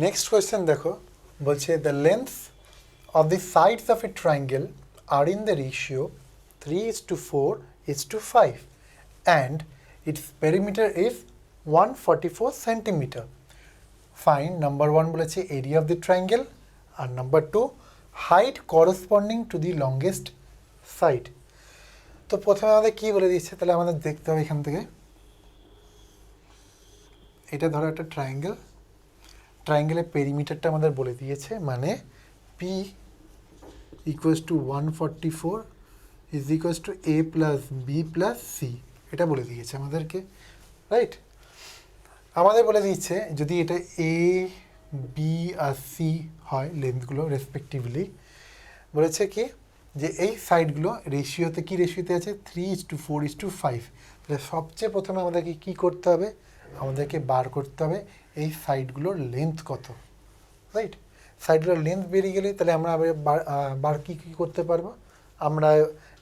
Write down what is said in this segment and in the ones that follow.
Next question দেখো, বলছে the length of the sides of a triangle are in the ratio 3:4:5 and its perimeter is 144 centimetre. Find number 1 বলেছে area of the triangle, আর number 2 height corresponding to the longest side. তো প্রথমে আমাদের কী বলে দিচ্ছে, তাহলে আমাদের দেখতে হবে এখান থেকে, এটা ধরো একটা ট্রায়াঙ্গেল, ট্রায়াঙ্গেলের পেরিমিটারটা আমাদের বলে দিয়েছে, মানে P equals to 144 is equals to A plus B plus C, এটা বলে দিয়েছে আমাদেরকে, রাইট। আমাদের বলে দিচ্ছে যদি এটা এ বি আর সি হয় লেন্থগুলো রেসপেক্টিভলি, বলেছে কি যে এই সাইডগুলো রেশিওতে কি রেশিওতে আছে 3:4:5। তাহলে সবচেয়ে প্রথমে আমাদেরকে কী করতে হবে, আমাদেরকে বার করতে হবে এই সাইডগুলোর লেন্থ কত, রাইট। সাইডগুলোর লেন্থ বেরিয়ে গেলে তাহলে আমরা আবার বার কী করতে পারবো, আমরা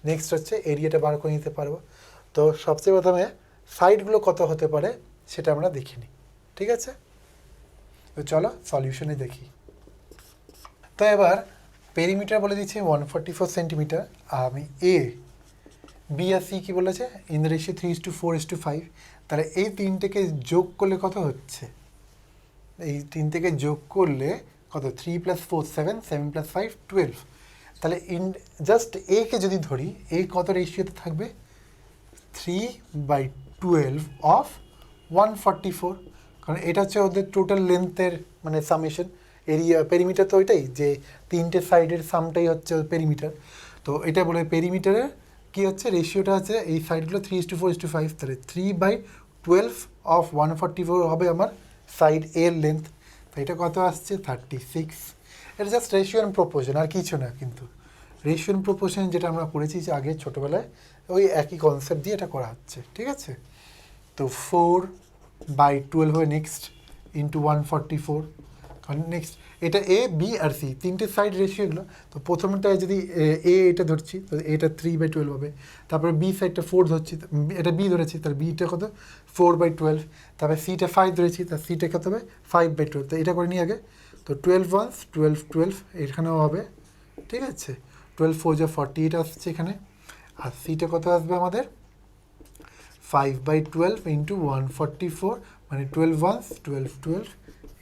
নেক্সট হচ্ছে এরিয়াটা বার করে নিতে পারবো। তো সবচেয়ে প্রথমে সাইডগুলো কত হতে পারে সেটা আমরা দেখে নিই, ঠিক আছে। তো চলো সলিউশনে দেখি। তো এবার পেরিমিটার বলে দিচ্ছে 144 সেন্টিমিটার, আমি এ বি আর সি কী বলেছে ইন দ্য রেশিও 3:4:5। তাহলে এই তিনটেকে যোগ করলে কত হচ্ছে, এই তিন থেকে যোগ করলে কত, 3 + 4 7, 7 + 5 12। তাহলে জাস্ট একে যদি ধরি, এ কত রেশিওতে থাকবে 3/12 অফ 144, কারণ এটা হচ্ছে ওদের টোটাল লেন্থের মানে সামেশন। এরিয়া পেরিমিটার তো ওইটাই, যে তিনটে সাইডের সামটাই হচ্ছে পেরিমিটার। তো এটা বলে পেরিমিটারের কী হচ্ছে রেশিওটা আছে এই সাইডগুলো 3:4:5, তাহলে 3/12 অফ 144 হবে আমার সাইড এর লেন্থ। তো এটা কত আসছে 36। এটা জাস্ট রেশিও অ্যান্ড প্রপোর্শন, আর কিছু না। কিন্তু রেশিও অ্যান্ড প্রপোর্শন যেটা আমরা পড়েছি যে আগে ছোটোবেলায়, ওই একই কনসেপ্ট দিয়ে এটা করা হচ্ছে, ঠিক আছে। তো 4/12 হবে নেক্সট ইন্টু 144, কারণ নেক্সট এটা এ বি আর সি তিনটে সাইড রেশিওগুলো। তো প্রথমটায় যদি এটা ধরছি তো এটা 3/12 হবে, তারপরে বি সাইডটা 4 ধরছি, এটা বি ধরেছি তাহলে বিটা কত 4/12, তারপরে সিটা 5 ধরেছি তার সিটা কত হবে 5/12। তো এটা করে নিই আগে। তো 12 ones 12 12 এখানেও হবে, ঠিক আছে। 12 4 যা 48 আসছে এখানে, আর সিটা কত আসবে আমাদের 5/12 ইন্টু 144, মানে 12 ones 12 12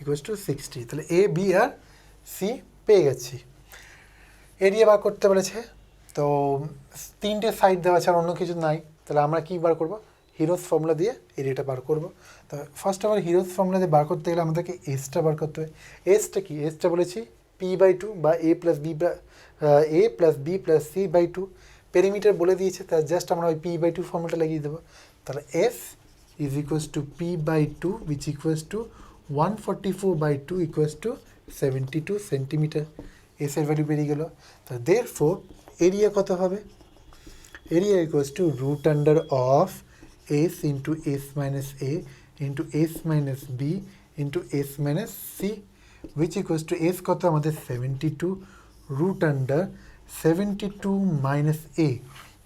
ইকুয়ালস টু 60। তাহলে এ বি আর সি পেয়ে গেছি। এরিয়া বার করতে বলেছে, তো তিনটে সাইড দেওয়া আছে আর অন্য কিছু নাই। তাহলে আমরা কী বার করব, হিরোজ ফর্মুলা দিয়ে এরিয়াটা বার করব। তো first of all heroes formula দিয়ে বার করতে গেলে আমাদেরকে এসটা বার করতে হবে। এসটা কি, এসটা বলেছি p/2 বা a + b + c/2। পেরিমিটার বলে দিয়েছে, তার জাস্ট আমরা ওই p/2 ফর্মুলাটা লাগিয়ে দেবো। তাহলে s is equals to p/2 which equals to 144/2 equals to 72 centimetre. এসের ভ্যালু বেরিয়ে গেল। তাহলে দেয়ারফর এরিয়া কত হবে, area equals to √under of s into s minus a into s minus b into s minus c, which equals to s কত আমাদের 72 √under 72 minus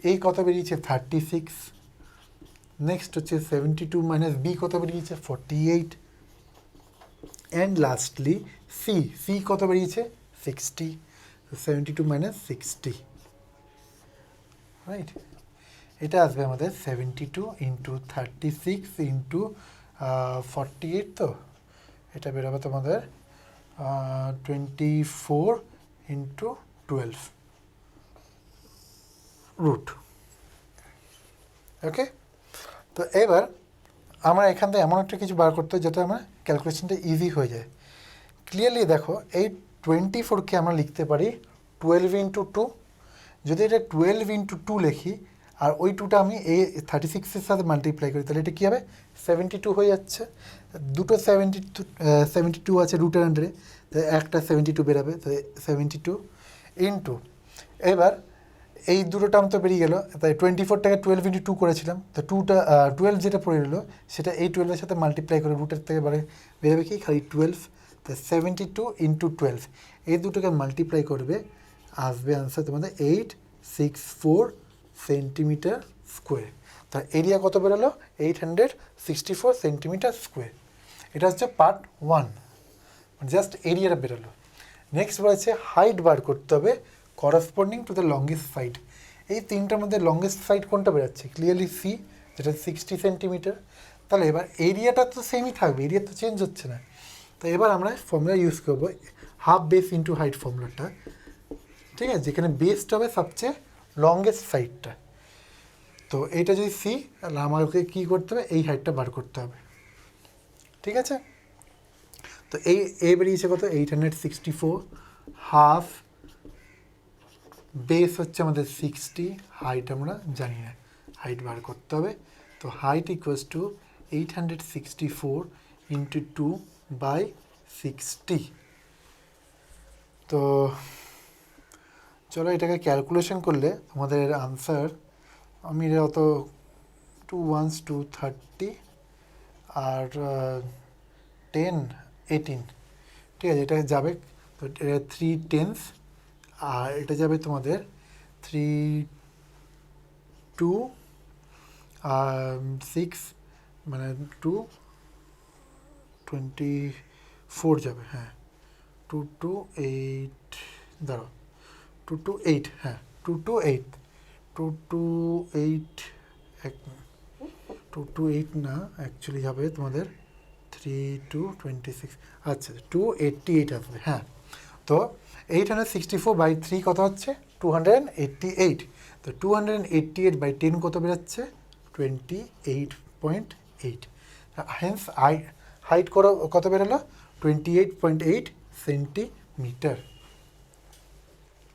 এ কত বেরিয়েছে 36, নেক্সট হচ্ছে 72 মাইনাস বি কত বেরিয়েছে 48, অ্যান্ড লাস্টলি সি কত বেরিয়েছে 60। 72 মাইনাস 60, রাইট। এটা আসবে আমাদের 72 ইন্টু 36 ইন্টু 48, তো এটা বেরোবে তোমাদের 24 ইন্টু 12 রুট। ওকে, তো এবার আমরা এখান থেকে এমন একটা কিছু বার করতে হয় যাতে আমার ক্যালকুলেশনটা ইজি হয়ে যায়। ক্লিয়ারলি দেখো, এই 24কে আমরা লিখতে পারি 12 ইন্টু 2। যদি এটা 12 ইন্টু 2 লিখি আর ওই 2টা আমি এই 36-এর সাথে মাল্টিপ্লাই করি, তাহলে এটা কী হবে 72 হয়ে যাচ্ছে। দুটো 72 আছে রুটের আন্ডারে, তাই একটা 72 বেরাবে, তাই 72 ইন্টু, এবার এই দুটো টার্ম তো বেরিয়ে গেল। তাই 24টাকে 12 ইন্টু 2 করেছিলাম, তো 12 যেটা পড়ে রইলো সেটা এই 12-এর সাথে মাল্টিপ্লাই করে রুটের থেকে বেরোবে কি খালি 12। তো 72 ইন্টু 12 এই দুটোকে মাল্টিপ্লাই করবে, আসবে আনসার তোমাদের 864 সেন্টিমিটার স্কোয়ার। তার এরিয়া কত বেরোলো 864 সেন্টিমিটার স্কোয়ার। এটা হচ্ছে পার্ট 1। জাস্ট এরিয়াটা বেরোলো। নেক্সট বলেছে হাইট বার করতে হবে corresponding to the longest side. এই তিনটার মধ্যে লংগেস্ট সাইড কোনটা বেরোচ্ছে? ক্লিয়ারলি সি, যেটা 60 সেন্টিমিটার। তাহলে এবার এরিয়াটা তো সেমই থাকবে, এরিয়া তো চেঞ্জ হচ্ছে না। তো এবার আমরা ফর্মুলা ইউজ করবো হাফ বেস ইন্টু হাইট ফর্মুলাটা, ঠিক আছে, যেখানে বেসটা হবে সবচেয়ে লংগেস্ট সাইডটা। তো এইটা যদি সি, তাহলে আমাকে কী করতে হবে? এই হাইটটা বার করতে হবে, ঠিক আছে। তো এই বেরিয়েছে কত? 864। হাফ বেস হচ্ছে আমাদের 60, হাইট আমরা জানি না, হাইট বার করতে হবে। তো হাইট ইকুয়ালস টু 864 ইন্টু 2/60। তো চলো এটাকে ক্যালকুলেশন করলে আমাদের আনসার, আমি অত 2 1s 230 আর 10 18, ঠিক আছে, এটা যাবে। তো 3 10s আর এটা যাবে তোমাদের 3 2 6, মানে 2 24 যাবে, হ্যাঁ 2 2 8, দাঁড়াও 2 2 8, হ্যাঁ 2 2 8, 2 2 8, 2 2 8 না, অ্যাকচুয়ালি যাবে তোমাদের 3 2 26, আচ্ছা 288 আসবে, হ্যাঁ। তো 864/3 কত হচ্ছে? 288। তো 288/10 কত বেরোচ্ছে? 28.8। হেন্স হাইট কত বেরোলো? 28.8 সেন্টিমিটার,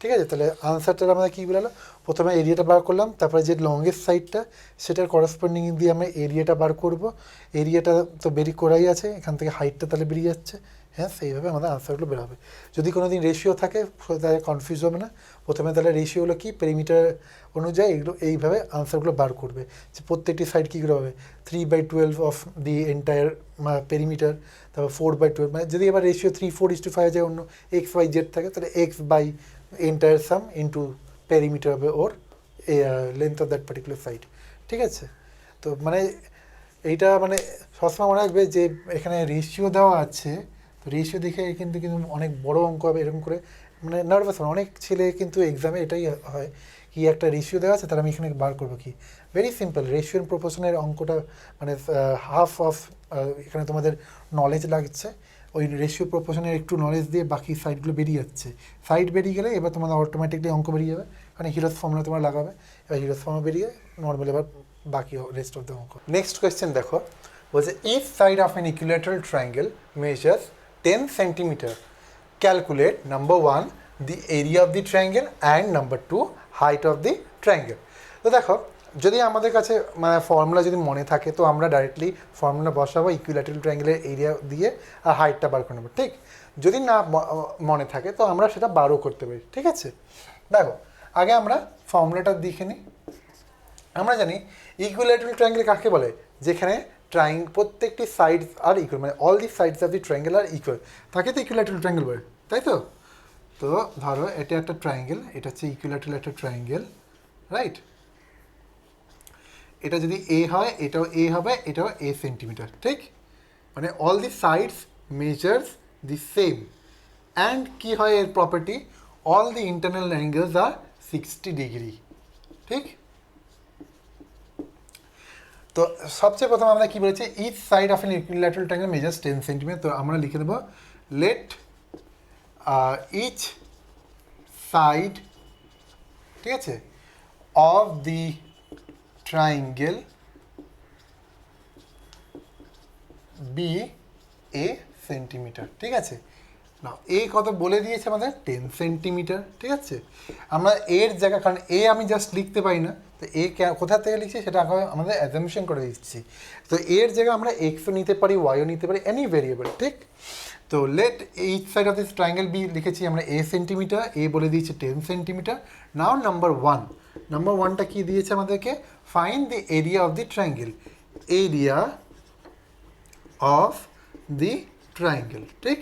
ঠিক আছে। তাহলে আনসারটা আমাদের কী বেরোলো? প্রথমে এরিয়াটা বার করলাম, তারপরে যে লংগেস্ট সাইডটা সেটার করসপন্ডিং দিয়ে আমরা এরিয়াটা বার করব। এরিয়াটা তো বেরিয়ে করাই আছে, এখান থেকে হাইটটা তাহলে বেরিয়ে যাচ্ছে, হ্যাঁ সেইভাবে আমাদের আনসারগুলো বেরোবে। যদি কোনো দিন রেশিও থাকে তাহলে কনফিউজ হবে না। প্রথমে তাহলে রেশিওগুলো কি, পেরিমিটার অনুযায়ী এগুলো এইভাবে আনসারগুলো বার করবে, যে প্রত্যেকটি সাইড কী করে হবে 3/12 অফ দি এন্টায়ার পেরিমিটার, তারপর 4/12, মানে যদি এবার রেশিও 3:4:5 যায়, অন্য XYZ থাকে, তাহলে X/, entire sum into perimeter হবে ওর length of that particular side, ঠিক আছে। তো মানে এইটা মানে সবসময় মনে রাখবে যে এখানে রেশিও দেওয়া আছে, তো রেশিও দেখে কিন্তু অনেক বড় অঙ্ক হবে, এরকম করে মানে নার্ভাস হয় অনেক ছেলে, কিন্তু এক্সামে এটাই হয় কি একটা রেশিও দেওয়া আছে, তাহলে আমি এখানে বার করবো কি? ভেরি সিম্পল, রেশিও এন্ড প্রপোর্শনের অঙ্কটা মানে হাফ অফ, এখানে তোমাদের নলেজ লাগছে, ওই রেশিও প্রপোর্শনের একটু নলেজ দিয়ে বাকি সাইডগুলো বেরিয়ে যাচ্ছে। সাইড বেরিয়ে গেলে এবার তোমাদের অটোমেটিকলি অঙ্ক বেরিয়ে যাবে, মানে হিরোস ফর্মুলা তোমরা লাগাবে, এবার হিরোস ফর্মুলা বেরিয়ে নর্মাল এবার বাকি রেস্ট অফ দ্য অঙ্ক। নেক্সট কোয়েশ্চেন দেখো, বলছে each side of an equilateral triangle measures 10 centimetre, calculate number 1 the area of the triangle and number 2 height of the triangle. তো দেখো, যদি আমাদের কাছে মানে ফর্মুলা যদি মনে থাকে, তো আমরা ডাইরেক্টলি ফর্মুলা বসাবো ইকুইল্যাটারাল ট্রায়াঙ্গেলের এরিয়া দিয়ে আর হাইটটা বার করে নেবো, ঠিক। যদি না মনে থাকে তো আমরা সেটা বারও করতে পারি, ঠিক আছে। দেখো আগে আমরা ফর্মুলাটা দেখে নিই। আমরা জানি ইকুইল্যাটারাল ট্রায়াঙ্গেল কাকে বলে? যেখানে প্রত্যেকটি সাইডস আর ইকুয়াল, মানে all the sides of the triangle are equal, তাকে তো ইকুইল্যাটারাল ট্রায়াঙ্গেল বলে, তাই তো। তো ধরো এটা একটা ট্রায়াঙ্গেল, এটা হচ্ছে ইকুইল্যাটারাল একটা ট্রায়াঙ্গেল, রাইট। এটা যদি এ হয়, এটাও এ হবে, এটাও এ সেন্টিমিটার, ঠিক। মানে all the sides measures the same, and কি হয় এর property? All the internal angles are 60 degree, ঠিক। তো সবচেয়ে প্রথমে আমরা কি বলেছি? Each side of an equilateral triangle measures 10 centimetre. তো আমরা লিখে দেবো লেট ইচ সাইড, ঠিক আছে, of the triangle be a centimetre, ঠিক আছে। না এ কত বলে দিয়েছে আমাদের? 10 সেন্টিমিটার, ঠিক আছে। আমরা এর জায়গা, কারণ এ আমি জাস্ট লিখতে পারি না, তো এ কোথা থেকে লিখছি সেটা আমাদের অ্যাজাম্পশন করে দিচ্ছি। তো এর জায়গায় আমরা এক্সও নিতে পারি, ওয়াইও নিতে পারি, এনি ভেরিয়েবল, ঠিক। তো let each side of this triangle be লিখেছি আমরা এ সেন্টিমিটার, এ বলে দিয়েছে 10 সেন্টিমিটার। নাও নাম্বার ওয়ানটা কি দিয়েছে আমাদেরকে? Find the area of the triangle, area of the triangle, ঠিক।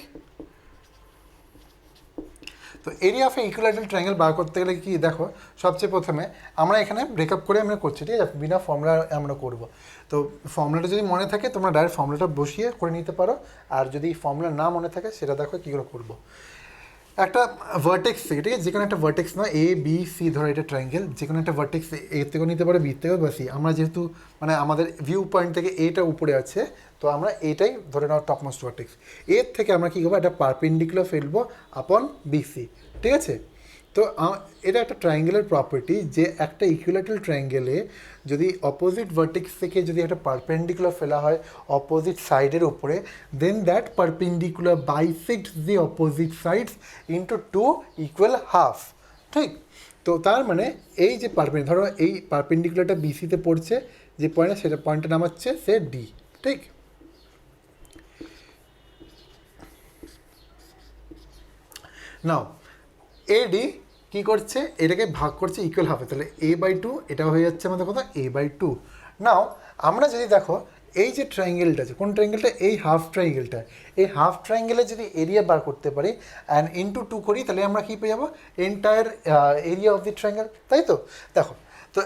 তো এরিয়া অফ ইকুইল্যাটারাল ট্রায়াঙ্গেল বার করতে গেলে কি দেখো, সবচেয়ে প্রথমে আমরা এখানে ব্রেকআপ করে আমরা করছি, ঠিক আছে, বিনা ফর্মুলা আমরা করব। তো ফর্মুলাটা যদি মনে থাকে তোমরা ডাইরেক্ট ফর্মুলাটা বসিয়ে করে নিতে পারো, আর যদি ফর্মুলা না মনে থাকে সেটা দেখো কী করে করবো। একটা ভার্টেক্স থেকে, ঠিক আছে, যে কোনো একটা ভার্টেক্স নয়, এ বি সি ধরো এটা ট্রায়াঙ্গেল, যে কোনো একটা ভার্টেক্স এ থেকেও নিতে পারো, বি থেকেও বা সি। আমরা যেহেতু মানে আমাদের ভিউ পয়েন্ট থেকে এটা উপরে আছে, তো আমরা এটাই ধরে নাও টপমোস্ট ভার্টেক্স। এর থেকে আমরা কী করবো, একটা পারপেন্ডিকুলার ফেলবো আপন বিসি, ঠিক আছে। তো এটা একটা ট্রায়াঙ্গেলের প্রপার্টি যে একটা ইকুইল্যাটারাল ট্রায়াঙ্গেলে যদি অপোজিট ভার্টেক্স থেকে যদি একটা পারপেন্ডিকুলার ফেলা হয় অপোজিট সাইডের উপরে, then that perpendicular bisects the opposite sides into two equal half, ঠিক। তো তার মানে এই যে ধরো এই পারপেন্ডিকুলারটা বিসিতে পড়ছে, যে পয়েন্টে সেটা পয়েন্টের নাম হচ্ছে সে ডি, ঠিক। নাও এডি কী করছে, এটাকে ভাগ করছে ইকুয়াল হাফে, তাহলে a/2, এটা হয়ে যাচ্ছে আমাদের কথা a/2। নাও আমরা যদি দেখো এই যে ট্রায়াঙ্গেলটা আছে, কোন ট্রায়াঙ্গেলটা, এই হাফ ট্রায়াঙ্গেলটা, এই হাফ ট্রায়াঙ্গেলে যদি এরিয়া বার করতে পারি অ্যান্ড ইন্টু 2 করি, তাহলে আমরা কী পেয়ে যাবো, entire area of the triangle, তাই তো। দেখো, তো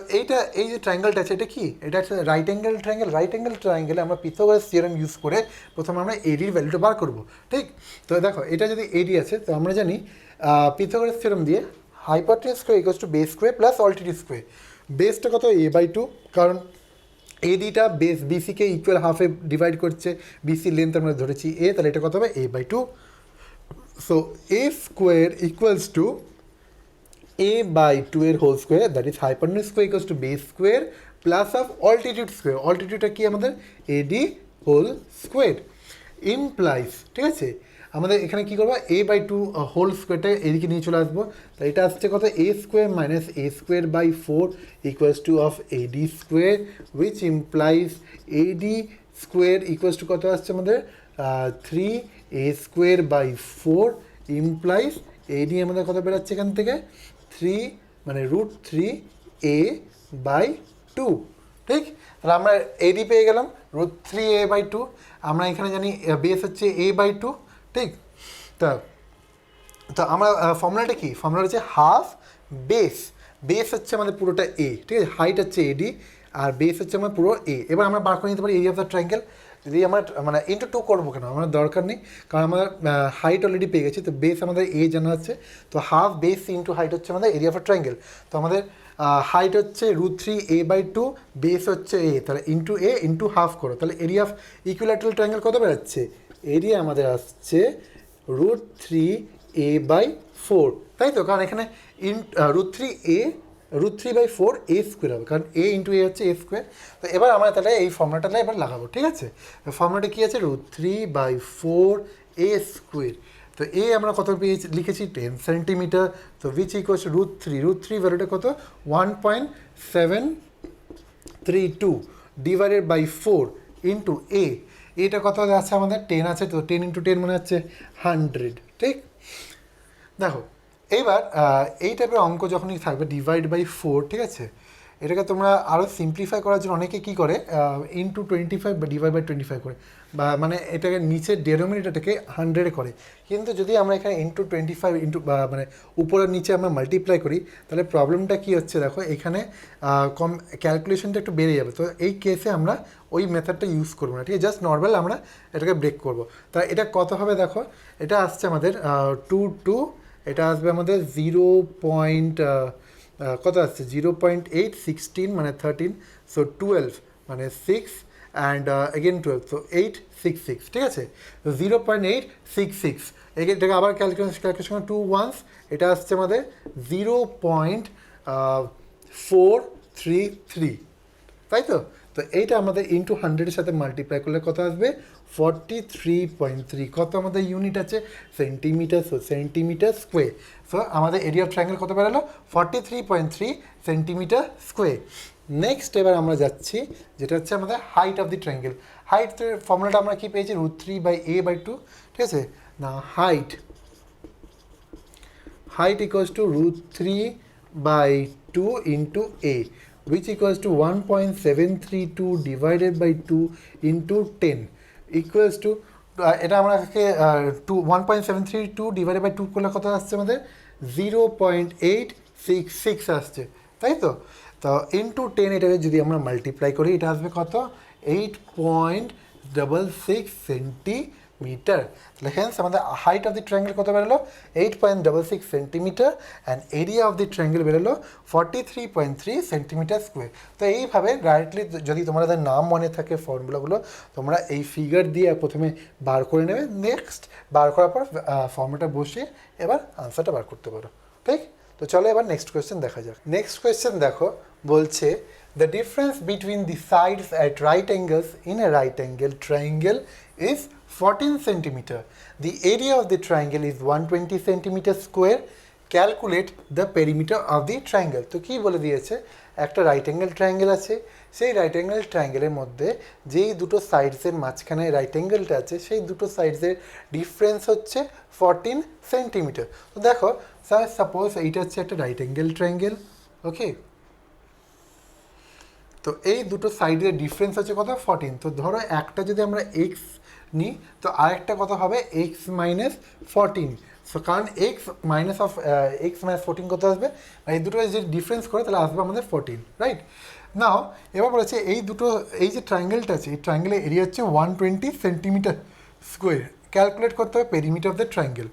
এই যে ট্রায়াঙ্গেলটা আছে এটা কি, এটা একটা right angle triangle. Right angle ট্রায়াঙ্গেলে আমরা পিথাগোরাস থিওরেম ইউজ করে প্রথমে আমরা এডির ভ্যালুটা বার করবো, ঠিক। তো দেখো এটা যদি এডি আছে, তো আমরা জানি পিথাগোরাস থিওরেম দিয়ে hypotenuse square equals to base square plus altitude square. বেসটা কত, a/2, কারণ এডিটা বেস বিসিকে ইকুয়াল হাফে ডিভাইড করছে, বিসি লেন্থ আমরা ধরেছি এ, তাহলে এটা কত হবে a/2। So A square equals to a/2 এর whole square, that is hypotenuse square equals to base square plus of altitude square. অল্টিটিউডটা কি আমাদের, এডি হোল স্কোয়ার ইমপ্লাইজ, ঠিক আছে। আমাদের এখানে কী করবো, a/2 হোল স্কোয়ারটা এদিকে নিয়ে চলে আসবো, তাই এটা আসছে কত, a square minus a square by 4 equals to of ad square, which implies ad square equals to কত আসছে আমাদের 3a square by 4 implies ad আমাদের কত বেরোচ্ছে এখান থেকে 3 মানে √3a/2, ঠিক। তাহলে আমরা ad পেয়ে গেলাম √3a/2। আমরা এখানে জানি বেস হচ্ছে a/2, ঠিক। তো আমরা ফর্মুলাটা কি, ফর্মুলা হচ্ছে হাফ বেস, বেস হচ্ছে আমাদের পুরোটা এ, ঠিক আছে, হাইট হচ্ছে এডি আর বেস হচ্ছে আমার পুরো এ। এবার আমরা বার করে নিতে পারি এরিয়া অফ দ্য ট্রায়াঙ্গেল। যদি আমরা মানে ইন্টু 2 করবো কেন, আমার দরকার নেই, কারণ আমরা হাইট অলরেডি পেয়ে গেছি, তো বেস আমাদের এ জানা হচ্ছে, তো হাফ বেস ইন্টু হাইট হচ্ছে আমাদের এরিয়া অফ দ্য ট্রায়াঙ্গেল। তো আমাদের হাইট হচ্ছে √3a/2, বেস হচ্ছে এ, তাহলে ইন্টু এ ইন্টু হাফ করো, তাহলে এরিয়া অফ ইকুইল্যাটারাল ট্রায়াঙ্গেল কত বেরোচ্ছে, এরিয়া আমাদের আসছে √3a/4, তাই তো, কারণ এখানে √3/4 a স্কোয়ার হবে, কারণ a ইন্টু এ হচ্ছে a স্কোয়ার। তো এবার আমরা তাহলে এই ফর্মুলাটা এবার লাগাবো, ঠিক আছে। ফর্মুলাটা কী আছে, √3/4 a স্কোয়ার। তো এ আমরা কত পেয়েছি, লিখেছি 10 সেন্টিমিটার, তো উইচ ইকুয়ালস টু √3 ভ্যালুটা কত 1.732 ডিভাইডেড বাই 4 ইন্টু এ, এটা কত আছে আমাদের 10 আছে, তো 10 × 10 মানে হচ্ছে 100, ঠিক। দেখো এইবার এই টাইপের অঙ্ক যখনই থাকবে ডিভাইড বাই 4, ঠিক আছে, এটাকে তোমরা আরও সিম্পলিফাই করার জন্য অনেকে কী করে ইন্টু 25 বা ডিভাইড বাই 25 করে, বা মানে এটাকে নিচের ডেনোমিনেটরটাকে 100 করে। কিন্তু যদি আমরা এখানে ইন্টু 25 ইন্টু মানে উপরের নিচে আমরা মাল্টিপ্লাই করি, তাহলে প্রবলেমটা কী হচ্ছে দেখো, এখানে ক্যালকুলেশনটা একটু বেড়ে যাবে। তো এই কেসে আমরা ওই মেথডটা ইউজ করবো না, ঠিক আছে, জাস্ট নর্মাল আমরা এটাকে ব্রেক করবো। তা এটা কত হবে দেখো, এটা আসছে আমাদের 2, এটা আসবে আমাদের 0. কত আসছে 0.816 মানে 13, সো 12 মানে 6 অ্যান্ড এগেন 12, সো 866, ঠিক আছে। 0.866, এটাকে আবার ক্যালকুলেশন 2 ones, এটা আসছে আমাদের 0.433, তাই তো। তো এইটা আমাদের ইন্টু 100-এর সাথে মাল্টিপ্লাই করলে কত আসবে 43.3, কত আমাদের ইউনিট আছে centimetre, so centimetre square. So আমাদের এরিয়া অফ ট্রায়াঙ্গেল কত বেরোলো 43.3 সেন্টিমিটার স্কোয়ার। নেক্সট এবার আমরা যাচ্ছি যেটা হচ্ছে আমাদের হাইট অফ দি ট্রায়াঙ্গেল। হাইটের ফর্মুলাটা আমরা কি পেয়েছি √3/a/2, ঠিক আছে না। Height equals to √3/2 into a, which equals to 1.732 divided by 2 into 10 equals to এটা আমাকে 1.732 ডিভাইডেড বাই 2 করলে কত আসছে আমাদের 0.866 আসছে, তাই তো? তো ইন্টু 10 এটাকে যদি আমরা মাল্টিপ্লাই করি, এটা আসবে কত? 8.66 সেন্টিমিটার। তাহলে হেন্স আমাদের হাইট অফ দি ট্রায়াঙ্গেল কত বেরোলো? 8.66 centimetre, and area of the triangle বেরোলো 43.3 সেন্টিমিটার স্কোয়ার। তো এইভাবে ডাইরেক্টলি যদি তোমাদের নাম মনে থাকে ফর্মুলাগুলো, তোমরা এই ফিগার দিয়ে প্রথমে বার করে নেবে, নেক্সট বার করার পর ফর্মুলাটা বসিয়ে এবার আনসারটা বার করতে পারো, ঠিক? তো চলো এবার নেক্সট কোয়েশ্চেন দেখা যাক। নেক্সট কোয়েশ্চেন দেখো, বলছে the difference between the sides at right angles in a right angle triangle is 14 centimeter. The area of the triangle is 120 centimeter square. Calculate the perimeter of the triangle. তো কি বলে দিয়েছে, একটা right angle triangle আছে, সেই right angle ট্রায়াঙ্গেলের মধ্যে যেই দুটো সাইডসের মাঝখানে রাইট অ্যাঙ্গেলটা আছে, সেই দুটো সাইডসের ডিফারেন্স হচ্ছে 14 সেন্টিমিটার। তো দেখো স্যার, সাপোজ এইটা হচ্ছে একটা রাইট অ্যাঙ্গেল ট্রায়াঙ্গেল, ওকে? তো এই দুটো সাইডের ডিফারেন্স হচ্ছে কত? 14। তো ধরো একটা যদি আমরা এক্স নিই, তো আরেকটা কত হবে? X minus 14। সো কারণ এক্স মাইনাস 14 কত আসবে? এই দুটো যে ডিফারেন্স করে তাহলে আসবে আমাদের 14, রাইট? নাও এবার বলেছে এই দুটো, এই যে ট্রায়াঙ্গেলটা আছে, এই ট্রায়াঙ্গেলের এরিয়া হচ্ছে 120 সেন্টিমিটার স্কোয়ার। ক্যালকুলেট করতে হবে পেরিমিটার অফ দ্য ট্রায়াঙ্গেল।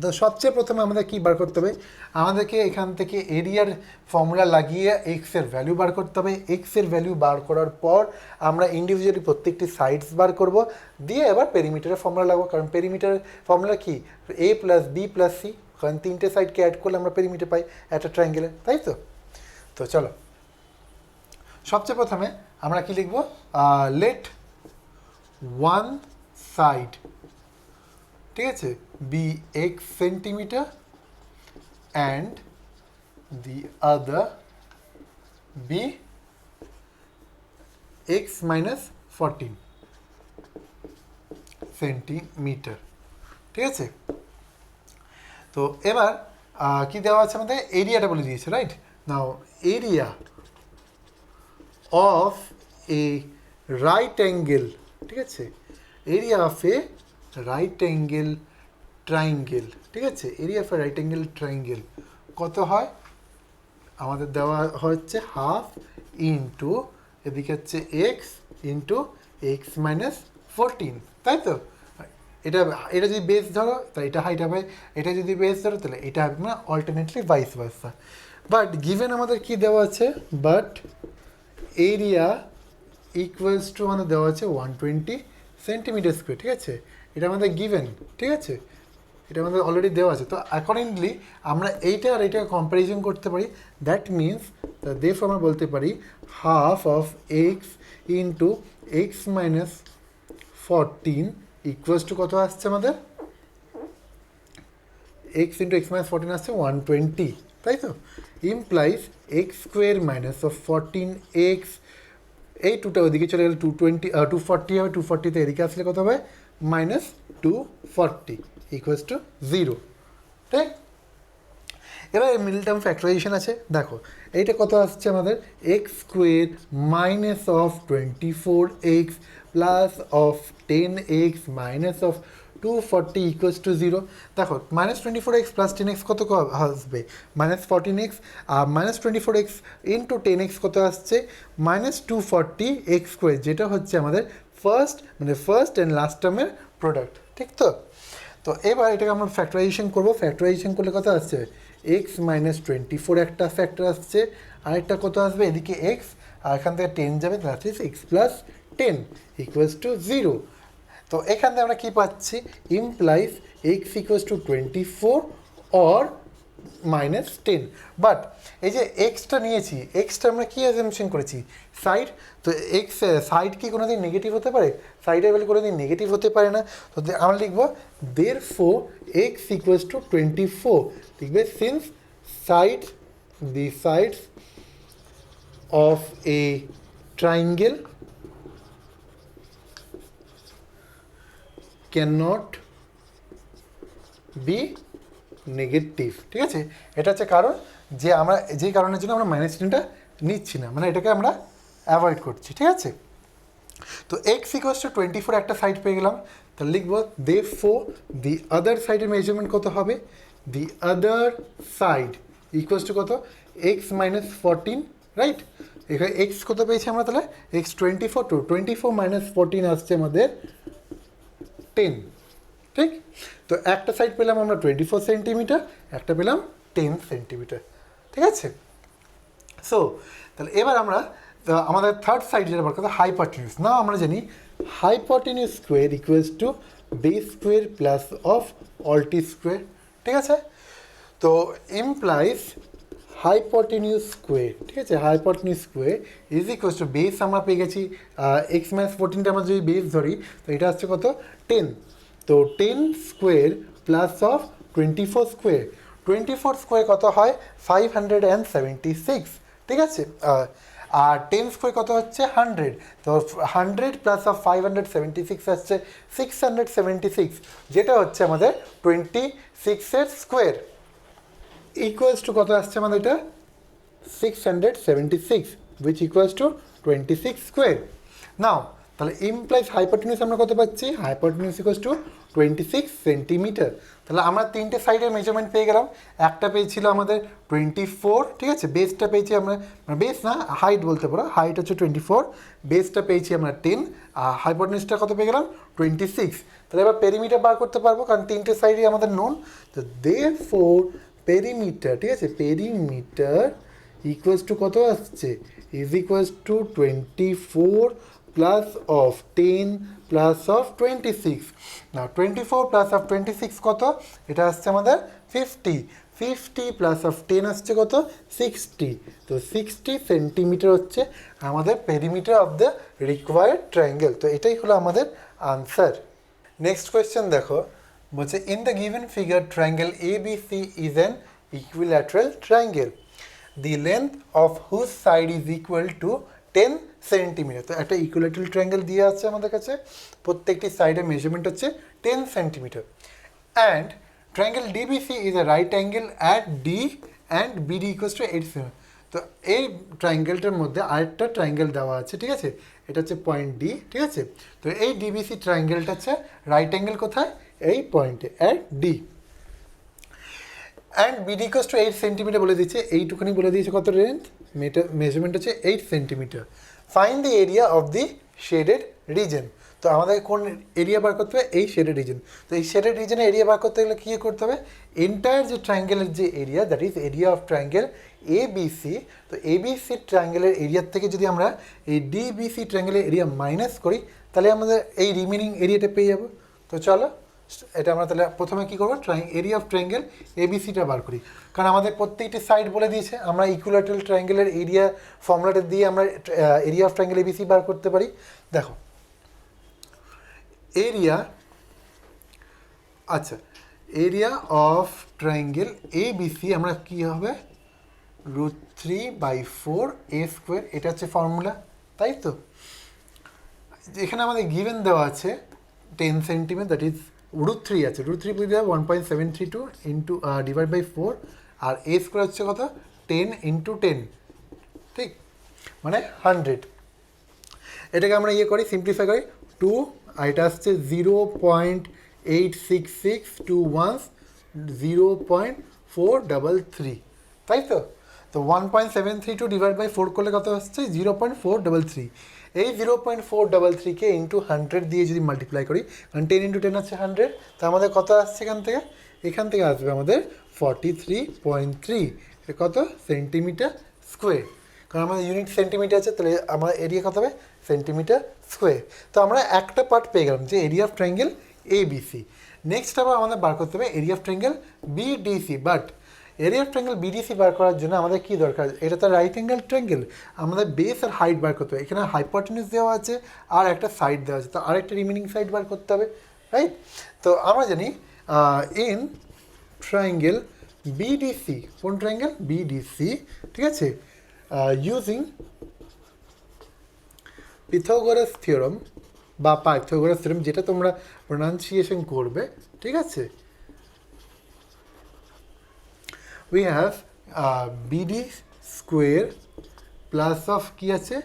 তো সবচেয়ে প্রথমে আমাদের কী বার করতে হবে? আমাদেরকে এখান থেকে এরিয়ার ফর্মুলা লাগিয়ে এক্সের ভ্যালু বার করতে হবে। এক্সের ভ্যালু বার করার পর আমরা ইন্ডিভিজুয়ালি প্রত্যেকটি সাইডস বার করব, দিয়ে এবার পেরিমিটারের ফর্মুলা লাগবো। কারণ পেরিমিটারের ফর্মুলা কি? এ প্লাস বি প্লাস সি, কারণ তিনটে সাইডকে অ্যাড করলে আমরা পেরিমিটার পাই একটা ট্রায়াঙ্গেলে, তাই তো? তো চলো সবচেয়ে প্রথমে আমরা কি লিখব? লেট ওয়ান সাইড, ঠিক আছে, be x centimeter and the other be x minus 14 centimetre, ঠিক আছে? তো এবার কি দেওয়া আছে আমাদের? এরিয়াটা বলে দিয়েছে, right? Now area of A right angle, ঠিক আছে, area of A right angle triangle, ঠিক আছে, area of A right angle triangle কত হয়? আমাদের দেওয়া হচ্ছে হাফ ইন্টু এদিকে হচ্ছে এক্স ইন্টু এক্স মাইনাস 14, তাই তো? এটা এটা যদি বেস ধরো তাহলে এটা হাইট হবে, এটা যদি বেস ধরো তাহলে এটা হবে না, alternately vice versa. But given আমাদের কি দেওয়া আছে? বাট এরিয়া ইকুয়ালস টু আমাদের দেওয়া আছে 120 সেন্টিমিটার স্কোয়ার, ঠিক আছে? এটা আমাদের গিভেন, ঠিক আছে, এটা আমাদের অলরেডি দেওয়া আছে। তো অ্যাকর্ডিংলি আমরা এইটা আর এইটা কম্প্যারিজন করতে পারি। দ্যাট মিনস দেরফর আমরা বলতে পারি half of x into x minus 14 equals to কত আসছে আমাদের? এক্স ইন্টু এক্স মাইনাস 14 আসছে 120, তাই তো? Implies x square minus of 14 x, এই টুটা ওদিকে চলে গেলে 240 হবে, 240তে এদিকে আসলে কত হবে? মাইনাস 240 ইকুয়ালস টু 0, ঠিক? এবার মিডল টার্ম ফ্যাক্টরাইজেশন আছে, দেখো এইটা কত আসছে আমাদের? X square minus of 24 x plus of 10 x minus of 240 equals to 0। দেখো মাইনাস 24 এক্স প্লাস 10 এক্স কত আসবে? মাইনাস 14 এক্স, আর মাইনাস 24 এক্স ইন্টু 10 এক্স কত আসছে? মাইনাস 240 এক্স স্কোয়ার, যেটা হচ্ছে আমাদের ফার্স্ট অ্যান্ড লাস্ট টার্মের প্রোডাক্ট, ঠিক তো? তো এবার এটাকে আমরা ফ্যাক্টরাইজেশন করবো। ফ্যাক্টরাইজেশন করলে কত আসছে? এক্স মাইনাস 24 একটা ফ্যাক্টর আসছে, আরেকটা কত আসবে? এদিকে এক্স, আর এখান থেকে 10 যাবে, that is x plus 10 equals to 0। তো এখান থেকে আমরা কী পাচ্ছি? Implies x equals to 24 or minus 10। But এই যে এক্সটা নিয়েছি, এক্সটা আমরা কী অ্যাজাম্পশন করেছি? সাইড। তো এক্স সাইড কি কোনো দিন নেগেটিভ হতে পারে? সাইডের ভ্যালু কোনো দিন নেগেটিভ হতে পারে না। তো আমরা লিখবো therefore এক্স ইকুয়ালস টু 24, লিখবে since side, the sides of a triangle cannot be negative, ঠিক আছে? এটা হচ্ছে কারণ যে আমরা যেই কারণের জন্য আমরা মাইনাস চিহ্নটা নিচ্ছি না, মানে এটাকে আমরা অ্যাভয়েড করছি, ঠিক আছে? তো এক্স ইকুয়ালস টু 24 একটা সাইড পেয়ে গেলাম, তাহলে লিখবো therefore দি আদার সাইডের মেজারমেন্ট কত হবে? দি আদার সাইড ইকুয়ালস টু কত এক্স মাইনাস 14, রাইট? এখানে এক্স কত পেয়েছি আমরা তাহলে এক্স 24 টু 24 মাইনাস 14 আসছে আমাদের 10, ঠিক? তো একটা সাইড পেলাম আমরা 24 সেন্টিমিটার, একটা পেলাম 10 সেন্টিমিটার, ঠিক আছে? সো তাহলে এবার আমরা আমাদের থার্ড সাইড যেটা বার করতে হাইপোটেনিউস। না আমরা জানি hypotenuse square equals to base square plus of alti square, ঠিক আছে? তো ইমপ্লাইজ হাইপোটেনিউস স্কোয়ার, ঠিক আছে? Hypotenuse square is equals to base আমরা পেয়ে গেছি এক্স মাইনাস 14টা আমরা যদি বেস ধরি তো এটা হচ্ছে কত 10, তো 10 square plus of 24 square, 24 square কত হয় 576, ঠিক আছে? আর 10 স্কোয়ার কত হচ্ছে 100, তো 100 প্লাস অফ 576 আসছে 676, যেটা হচ্ছে আমাদের 26-এর স্কোয়ার ইকুয়ালস টু কত আসছে আমাদের এটা 676, উইচ ইকুয়ালস টু 26 স্কোয়ার। নাও তাহলে ইমপ্লাইজ হাইপোটেনিউস আমরা কত পাচ্ছি, হাইপোটেনিউস ইকুয়ালস টু 26 সেন্টিমিটার। তাহলে আমরা তিনটে সাইডের মেজারমেন্ট পেয়ে গেলাম। একটা পেয়েছিল আমাদের 24, ঠিক আছে? বেসটা পেয়েছি আমরা, বেস না হাইট বলতে পারো, হাইট হচ্ছে 24, বেসটা পেয়েছি আমরা 10, আর হাইপোটেনিউসটা কত পেয়ে গেলাম 26। তাহলে এবার পেরিমিটার বার করতে পারবো কারণ তিনটে সাইডই আমাদের নোন। তো দেয়ারফর পেরিমিটার, ঠিক আছে? পেরিমিটার ইকুয়ালস টু কত আসছে is equals two 24 plus of 10 plus of 26। না 24 প্লাস অফ 26 কত, এটা আসছে আমাদের 50, 50 প্লাস অফ 10 আসছে কত 60, তো 60 সেন্টিমিটার হচ্ছে আমাদের perimeter of the required triangle. তো এটাই হলো আমাদের আনসার। নেক্সট কোয়েশ্চেন দেখো, বলছে in the given figure triangle ABC is an equilateral triangle, the length of whose side is equal to 10 centimetre. তো একটা ইকুইল্যাটারাল ট্রায়াঙ্গেল দিয়ে আছে আমাদের কাছে, প্রত্যেকটি সাইডের মেজারমেন্ট হচ্ছে 10 centimetre. And triangle DBC is a right angle at D and BD equals to 8 semi. তো এই ট্রায়াঙ্গেলটার মধ্যে আরেকটা ট্রায়াঙ্গেল দেওয়া আছে, ঠিক আছে? এটা হচ্ছে পয়েন্ট ডি, ঠিক আছে? তো এই DBC ট্রায়াঙ্গেলটা হচ্ছে রাইট অ্যাঙ্গেল কোথায়, এই পয়েন্টে at D. And BD equals to 8 centimetre বলে দিচ্ছে, এইটুখানি বলে দিয়েছে কত লেন্থ, মেজারমেন্ট হচ্ছে 8 centimetre. Find the area of the shaded reason. তো আমাদের কোন এরিয়া বার করতে হবে, এই শেডেড রিজন। তো এই শেডেড রিজনের এরিয়া বার করতে গেলে কী করতে হবে, এন্টায়ার যে ট্রায়াঙ্গেলের যে area, that is area of triangle ABC। তো ABC ট্রায়াঙ্গেলের এরিয়ার থেকে যদি আমরা এই DBC ট্রায়াঙ্গেলের এরিয়া মাইনাস করি তাহলে আমাদের এই রিমেনিং এরিয়াটা পেয়ে যাবো। তো চলো এটা আমরা তাহলে প্রথমে কী করবো, এরিয়া অফ ট্রায়াঙ্গেল ABCটা বার করি, কারণ আমাদের প্রত্যেকটি সাইড বলে দিয়েছে। আমরা ইকুইল্যাটারাল ট্রায়াঙ্গেলের এরিয়া ফর্মুলাটা দিয়ে আমরা এরিয়া অফ ট্রায়াঙ্গেল ABC বার করতে পারি। দেখো এরিয়া, আচ্ছা এরিয়া অফ ট্রায়াঙ্গেল ABC আমরা কী হবে √3/4 a স্কোয়ার, এটা হচ্ছে ফর্মুলা, তাই তো? এখানে আমাদের গিভেন দেওয়া আছে 10 সেন্টিমিটার, দ্যাট ইজ √3 আছে, √3 বুঝে দেওয়া 1.732 ইন্টু ডিভাইড বাই 4, আর a স্কোয়ার হচ্ছে কত 10 ইন্টু 10, ঠিক মানে 100। এটাকে আমরা ইয়ে করি, সিম্পলিফাই করি 2, আর এটা আসছে 0.86621 0.433, তাই তো? তো 1.732 ডিভাইড বাই 4 করলে কত আসছে 0.433। এই 0.433কে ইন্টু 100 দিয়ে যদি মাল্টিপ্লাই করি, কারণ 10 ইন্টু 10 আছে 100, তা আমাদের কত আসছে এখান থেকে আসবে আমাদের 43.3, কত সেন্টিমিটার স্কোয়ার, কারণ আমাদের ইউনিট সেন্টিমিটার আছে, তাহলে আমার এরিয়া কত হবে সেন্টিমিটার স্কোয়ার। তো আমরা একটা পার্ট পেয়ে গেলাম যে area of triangle ABC। Next আবার আমাদের বার করতে হবে area of triangle BDC, but area of triangle BDC বার করার জন্য আমাদের কী দরকার, এটা তো রাইট অ্যাঙ্গেল ট্রায়াঙ্গেল, আমাদের বেস আর হাইট বার করতে হবে। এখানে হাইপোটেনিউস দেওয়া আছে আর একটা সাইড দেওয়া আছে, তো আরেকটা রিমেনিং সাইড বার করতে হবে, রাইট? তো আমরা জানি ইন ট্রায়াঙ্গেল BDC, কোন ট্রায়াঙ্গেল BDC, ঠিক আছে? ইউজিং পিথাগোরাস থিওরাম বা পাইথাগোরাস থিওরাম, যেটা তোমরা প্রোনাউন্সিয়েশন করবে, ঠিক আছে? we have BD square plus of কি আছে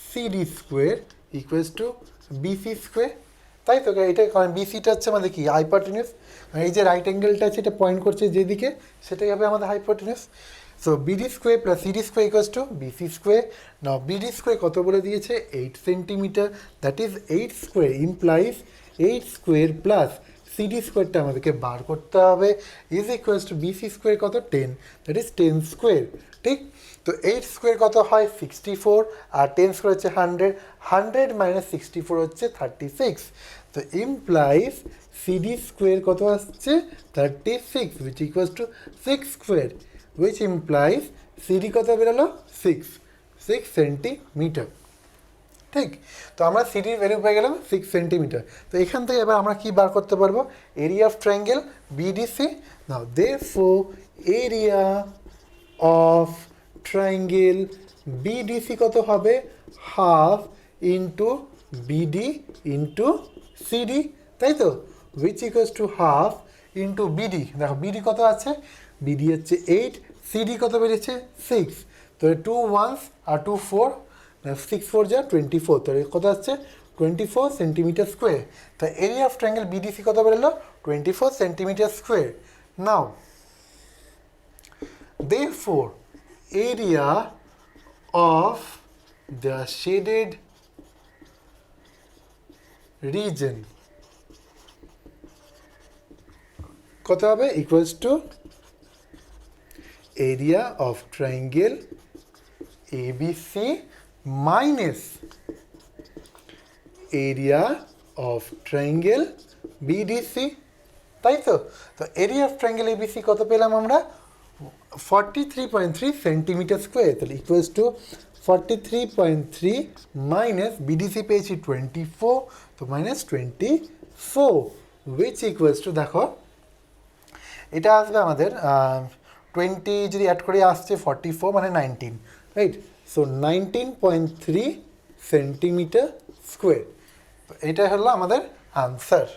CD square equals to BC square, তাই তো, এটা কারণ বিসিটা হচ্ছে আমাদের কি হাইপোটেনিউস, এই যে রাইট অ্যাঙ্গেলটা আছে এটা পয়েন্ট করছে যেদিকে, সেটাই হবে আমাদের hypotenuse. So BD square plus CD square equals to BC square. Now BD square কত বলে দিয়েছে 8 centimetre, that is 8 square implies 8 square plus CD স্কোয়ারটা আমাদেরকে বার করতে হবে, is equals to BC square কত 10, দ্যাট ইজ 10 স্কোয়ার। ঠিক, তো 8 স্কোয়ার কত হয় 64, আর 10 স্কোয়ার হচ্ছে 100, 100 মাইনাস 64 হচ্ছে 36, তো ইমপ্লাইজ সিডি স্কোয়ার কত আসছে 36, which equals two 6 square, which implies CD কত বেরোলো 6 সেন্টিমিটার। ঠিক, তো আমরা সিডির ভ্যালু পেয়ে গেলাম 6 সেন্টিমিটার। তো এখান থেকে এবার আমরা কি বার করতে পারবো, area of triangle BDC. Now therefore area of triangle BDC কত হবে, half into BD into CD, তাই তো, which equals to half into BD. দেখো বিডি কত আছে, বিডি হচ্ছে 8, সিডি কত বেরিয়েছে 6, তো 2 1s আর 2 4, 6 4 যা 24, তো কত আসছে 24 সেন্টিমিটার স্কোয়ার। তো এরিয়া অফ ট্রায়াঙ্গেল বিডিসি কত বেরোলো 24 centimetre square. Now therefore area of the shaded region কত হবে, equals to area of triangle ABC minus area of triangle BDC, তাই তো। তো এরিয়া অফ ট্রায়াঙ্গেল এবিসি কত পেলাম আমরা 43.3 সেন্টিমিটার স্কোয়ার, তাহলে ইকুয়ালস টু 43.3 মাইনাস বিডিসি পেয়েছি 24, তো মাইনাস 24, উইচ ইকুয়ালস টু দেখো এটা আসবে আমাদের 20 যদি অ্যাড করে আসছে 44 মানে 19, রাইট। সো 19.3 সেন্টিমিটার স্কোয়ার, এটা হলো আমাদের আনসার।